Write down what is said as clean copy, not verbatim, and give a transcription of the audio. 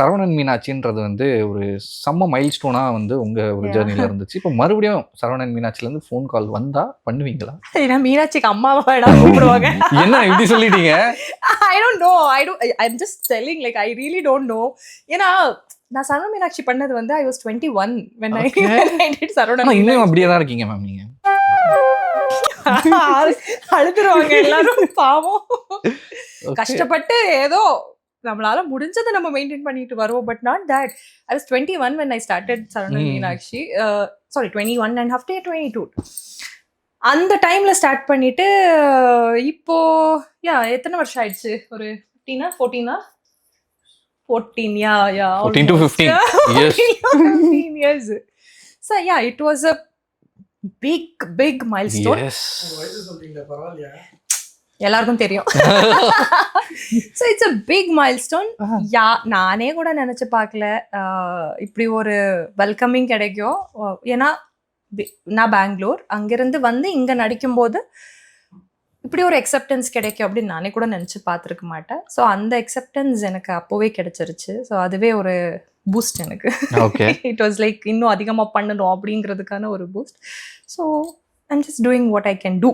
சரவணன் மீனாட்சின்றது வந்து ஒரு செம்ம மைல் ஸ்டோனா வந்து உங்க ஒரு ஜேர்னில இருந்துச்சு. இப்போ மறுபடியும் சரவணன் மீனாட்சில இருந்து ஃபோன் கால் வந்தா பண்ணுவீங்களா? ஏன்னா மீனாட்சிக்கு அம்மாவா கூப்பிடுவாங்க. என்ன இப்படி சொல்லிட்டீங்க? I don't know. I'm just telling, like, I really don't know. ஏன்னா நான் சரவணன் மீனாட்சி பண்ணது வந்து I was 21 when I did Saravanan இன்னும் மீனாட்சி. அப்படியே தான் இருக்கீங்க மேம் நீங்க. அழுதுருவாங்க எல்லாரும் பாவம். கஷ்டப்பட்டு ஏதோ நம்மளால முடிஞ்சதை நம்ம மெயின்டைன் பண்ணிட்டு வருவோம். But not that. I was 21 when I started Saravanan Meenakshi. Sorry, 21 and half, 22. அந்த டைம்ல ஸ்டார்ட் பண்ணிட்டு இப்போ எத்தனை வருஷம் ஆயிடுச்சு? ஒரு 14 to 15 years. 15 years. So yeah, it was a big milestone. Yes. எல்லாருக்கும் தெரியும். So it's a big milestone. நானே கூட நினைச்சு பார்க்கல இப்படி ஒரு வெல்கமிங் கிடைக்கும். ஏன்னா நான் பெங்களூர், அங்கிருந்து வந்து இங்க நடிக்கும்போது இப்படி ஒரு அக்செப்டன்ஸ் கிடைக்கும் அப்படின்னு நானே கூட நினைச்சு பார்த்துருக்க மாட்டேன். ஸோ அந்த அக்செப்டன்ஸ் எனக்கு அப்போவே கிடைச்சிருச்சு. ஸோ அதுவே ஒரு பூஸ்ட் எனக்கு. இட் வாஸ் லைக் இன்னும் அதிகமாக பண்ணணும் அப்படிங்கிறதுக்கான ஒரு boost. So I'm just doing what I can do.